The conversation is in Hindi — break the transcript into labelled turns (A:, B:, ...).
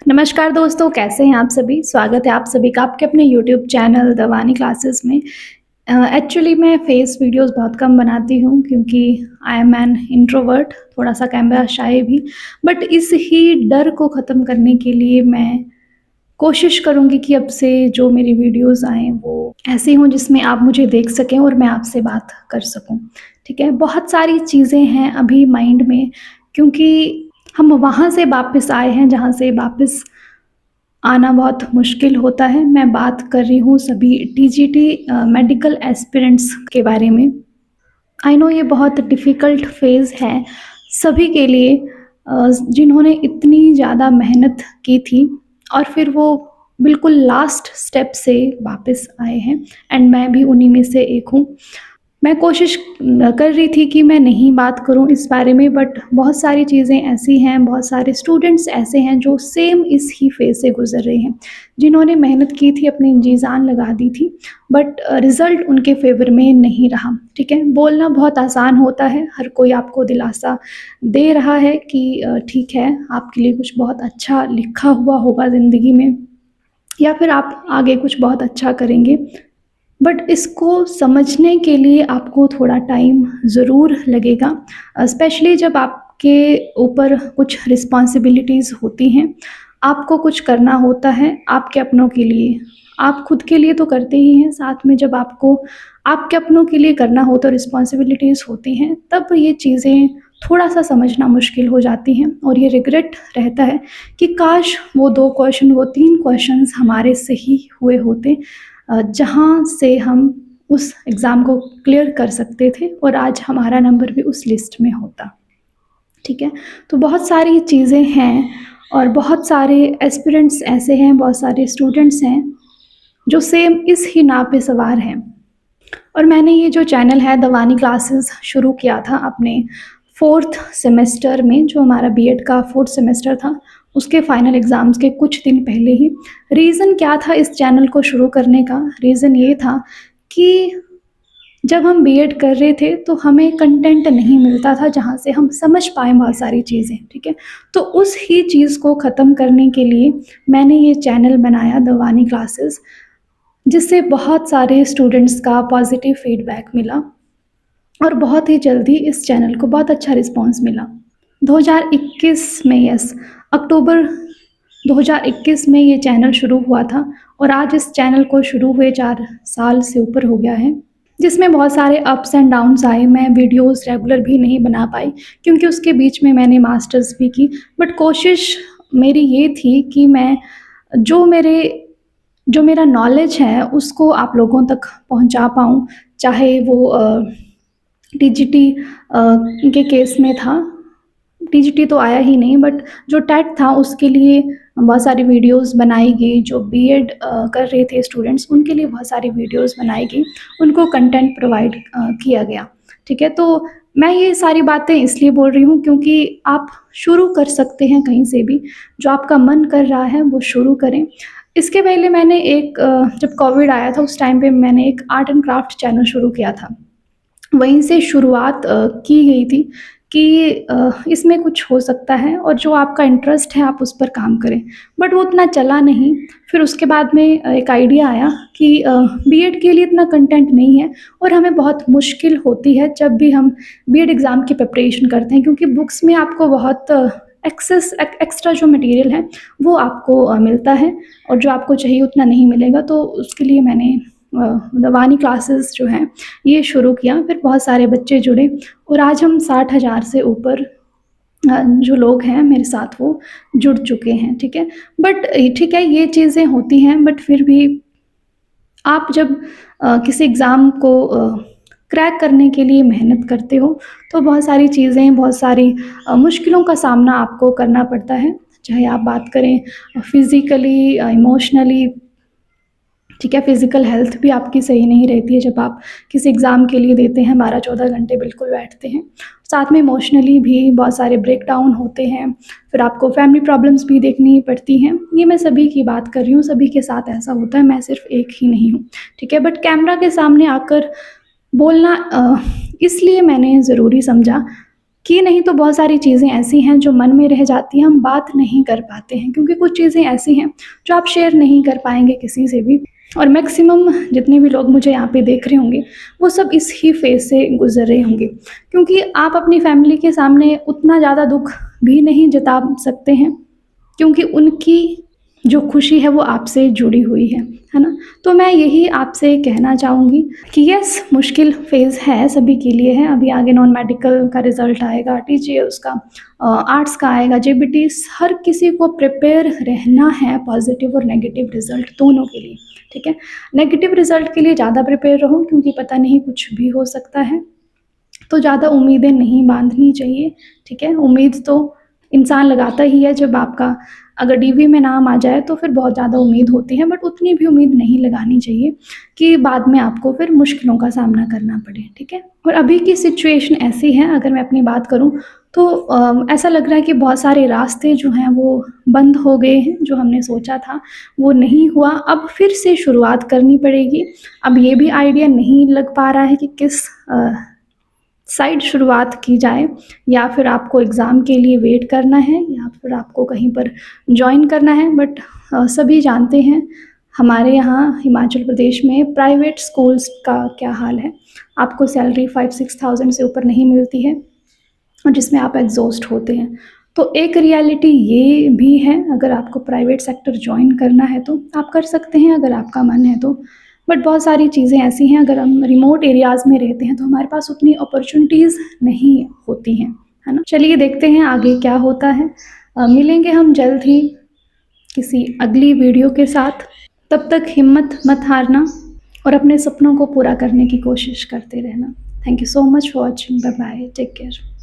A: नमस्कार दोस्तों, कैसे हैं आप सभी? स्वागत है आप सभी का आपके अपने यूट्यूब चैनल द वानी क्लासेस में। एक्चुअली मैं फेस वीडियोस बहुत कम बनाती हूँ क्योंकि आई एम एन इंट्रोवर्ट, थोड़ा-सा कैमरा शाय भी। बट इस ही डर को ख़त्म करने के लिए मैं कोशिश करूँगी कि अब से जो मेरी वीडियोस आएँ वो ऐसी हों जिसमें आप मुझे देख सकें और मैं आपसे बात कर सकूँ, ठीक है? बहुत सारी चीज़ें हैं अभी माइंड में क्योंकि हम वहाँ से वापस आए हैं जहाँ से वापस आना बहुत मुश्किल होता है। मैं बात कर रही हूँ सभी टीजीटी मेडिकल एस्पिरेंट्स के बारे में। आई नो ये बहुत डिफ़िकल्ट फ़ेज़ है सभी के लिए, जिन्होंने इतनी ज़्यादा मेहनत की थी और फिर वो बिल्कुल लास्ट स्टेप से वापस आए हैं एंड मैं भी उन्हीं में से एक हूँ। मैं कोशिश कर रही थी कि मैं नहीं बात करूँ इस बारे में, बट बहुत सारी चीज़ें ऐसी हैं, बहुत सारे स्टूडेंट्स ऐसे हैं जो सेम इस ही फ़ेज़ से गुज़र रहे हैं, जिन्होंने मेहनत की थी, अपनी जी जान लगा दी थी, बट रिज़ल्ट उनके फ़ेवर में नहीं रहा, ठीक है? बोलना बहुत आसान होता है, हर कोई आपको दिलासा दे रहा है कि ठीक है, आपके लिए कुछ बहुत अच्छा लिखा हुआ होगा ज़िंदगी में या फिर आप आगे कुछ बहुत अच्छा करेंगे। बट इसको समझने के लिए आपको थोड़ा टाइम ज़रूर लगेगा, स्पेशली जब आपके ऊपर कुछ रिस्पॉन्सिबिलिटीज़ होती हैं, आपको कुछ करना होता है आपके अपनों के लिए। आप खुद के लिए तो करते ही हैं, साथ में जब आपको आपके अपनों के लिए करना हो तो रिस्पॉन्सिबिलिटीज़ होती हैं, तब ये चीज़ें थोड़ा-सा समझना मुश्किल हो जाती हैं और ये रिग्रेट रहता है कि काश वो 2 क्वेश्चन, वो 3 क्वेश्चन्स हमारे सही हुए होते, जहाँ से हम उस एग्ज़ाम को क्लियर कर सकते थे और आज हमारा नंबर भी उस लिस्ट में होता, ठीक है? तो बहुत सारी चीज़ें हैं और बहुत सारे एस्पिरेंट्स ऐसे हैं, बहुत सारे स्टूडेंट्स हैं, जो सेम इस ही नाव पे सवार हैं। और मैंने ये जो चैनल है द वानी क्लासेस शुरू किया था अपने 4th सेमेस्टर में, जो हमारा बीएड का 4th सेमेस्टर था, उसके फाइनल एग्ज़ाम्स के कुछ दिन पहले ही। रीज़न क्या था इस चैनल को शुरू करने का? रीज़न ये था कि जब हम बीएड कर रहे थे तो हमें कंटेंट नहीं मिलता था जहाँ से हम समझ पाएँ बहुत सारी चीज़ें, ठीक है? तो उस ही चीज़ को ख़त्म करने के लिए मैंने ये चैनल बनाया द वानी क्लासेस, जिससे बहुत सारे स्टूडेंट्स का पॉज़िटिव फ़ीडबैक मिला और बहुत ही जल्दी इस चैनल को बहुत अच्छा रिस्पॉन्स मिला। 2021 में, यस, अक्टूबर 2021 में ये चैनल शुरू हुआ था और आज इस चैनल को शुरू हुए 4 साल से ऊपर हो गया है, जिसमें बहुत सारे अप्स एंड डाउन्स आए। मैं वीडियोज़ रेगुलर भी नहीं बना पाई क्योंकि उसके बीच में मैंने मास्टर्स भी की। बट कोशिश मेरी ये थी कि मैं जो मेरे जो मेरा नॉलेज है उसको आप लोगों तक पहुँचा पाऊँ, चाहे वो टीजीटी के केस में था। टीजीटी तो आया ही नहीं, बट जो टेट था उसके लिए बहुत सारी वीडियोज़ बनाई गई, जो बीएड कर रहे थे स्टूडेंट्स उनके लिए बहुत सारी वीडियोज़ बनाई गई, उनको कंटेंट प्रोवाइड किया गया, ठीक है? तो मैं ये सारी बातें इसलिए बोल रही हूँ क्योंकि आप शुरू कर सकते हैं कहीं से भी, जो आपका मन कर रहा है वो शुरू करें। इसके पहले मैंने एक जब कोविड आया था उस टाइम पे मैंने एक आर्ट एंड क्राफ्ट चैनल शुरू किया था। वहीं से शुरुआत की गई थी कि इसमें कुछ हो सकता है और जो आपका इंटरेस्ट है आप उस पर काम करें। बट वो उतना चला नहीं। फिर उसके बाद में एक आइडिया आया कि बीएड के लिए इतना कंटेंट नहीं है और हमें बहुत मुश्किल होती है जब भी हम बीएड एग्ज़ाम की प्रिपरेशन करते हैं, क्योंकि बुक्स में आपको बहुत एक्स्ट्रा जो मटेरियल है वो आपको मिलता है और जो आपको चाहिए उतना नहीं मिलेगा। तो उसके लिए मैंने द वानी क्लासेस जो हैं ये शुरू किया। फिर बहुत सारे बच्चे जुड़े और आज हम 60,000 से ऊपर जो लोग हैं मेरे साथ वो जुड़ चुके हैं, ठीक है? बट ठीक है, ये चीज़ें होती हैं, बट फिर भी आप जब किसी एग्ज़ाम को क्रैक करने के लिए मेहनत करते हो तो बहुत सारी चीज़ें, बहुत सारी मुश्किलों का सामना आपको करना पड़ता है। चाहे आप बात करें फिज़िकली, इमोशनली, ठीक है? फ़िज़िकल हेल्थ भी आपकी सही नहीं रहती है जब आप किसी एग्ज़ाम के लिए देते हैं, 12-14 घंटे बिल्कुल बैठते हैं। साथ में इमोशनली भी बहुत सारे ब्रेकडाउन होते हैं, फिर आपको फैमिली प्रॉब्लम्स भी देखनी पड़ती हैं। ये मैं सभी की बात कर रही हूँ, सभी के साथ ऐसा होता है, मैं सिर्फ़ एक ही नहीं हूँ, ठीक है? बट कैमरा के सामने आकर बोलना इसलिए मैंने ज़रूरी समझा कि नहीं तो बहुत सारी चीज़ें ऐसी हैं जो मन में रह जाती हैं, हम बात नहीं कर पाते हैं क्योंकि कुछ चीज़ें ऐसी हैं जो आप शेयर नहीं कर पाएँगे किसी से भी। और मैक्सिमम जितने भी लोग मुझे यहाँ पे देख रहे होंगे, वो सब इस ही फ़ेज़ से गुज़र रहे होंगे क्योंकि आप अपनी फ़ैमिली के सामने उतना ज़्यादा दुःख भी नहीं जता सकते हैं क्योंकि उनकी जो खुशी है वो आपसे जुड़ी हुई है ना? तो मैं यही आपसे कहना चाहूँगी कि यस, मुश्किल फ़ेज़ है, सभी के लिए है। अभी आगे नॉन मेडिकल का रिज़ल्ट आएगा, टीजीएस का, आर्ट्स का आएगा, जेबीटीज़, हर किसी को प्रिपेयर रहना है पॉज़िटिव और नेगेटिव रिज़ल्ट दोनों के लिए, ठीक है? नेगेटिव रिज़ल्ट के लिए ज़्यादा प्रिपेयर रहो क्योंकि पता नहीं कुछ भी हो सकता है, तो ज़्यादा उम्मीदें नहीं बाँधनी चाहिए, ठीक है? उम्मीद तो इंसान लगाता ही है, जब आपका अगर डीवी में नाम आ जाए तो फिर बहुत ज़्यादा उम्मीद होती है, बट उतनी भी उम्मीद नहीं लगानी चाहिए कि बाद में आपको फिर मुश्किलों का सामना करना पड़े, ठीक है? और अभी की सिचुएशन ऐसी है, अगर मैं अपनी बात करूँ तो ऐसा लग रहा है कि बहुत सारे रास्ते जो हैं वो बंद हो गए हैं, जो हमने सोचा था वो नहीं हुआ, अब फिर से शुरुआत करनी पड़ेगी। अब ये भी आइडिया नहीं लग पा रहा है कि किस साइड शुरुआत की जाए, या फिर आपको एग्ज़ाम के लिए वेट करना है या फिर आपको कहीं पर जॉइन करना है। बट सभी जानते हैं हमारे यहाँ हिमाचल प्रदेश में प्राइवेट स्कूल्स का क्या हाल है। आपको सैलरी 5-6 थाउज़ेंड से ऊपर नहीं मिलती है और जिसमें आप एग्ज़ॉस्ट होते हैं। तो एक रियलिटी ये भी है, अगर आपको प्राइवेट सेक्टर जॉइन करना है तो आप कर सकते हैं अगर आपका मन है तो। बट बहुत सारी चीज़ें ऐसी हैं, अगर हम रिमोट एरियाज़ में रहते हैं तो हमारे पास उतनी अपॉर्चुनिटीज़ नहीं होती हैं, है ना? चलिए देखते हैं आगे क्या होता है। मिलेंगे हम जल्द ही किसी अगली वीडियो के साथ। तब तक हिम्मत मत हारना और अपने सपनों को पूरा करने की कोशिश करते रहना। Thank you so much for watching. Bye bye, take care.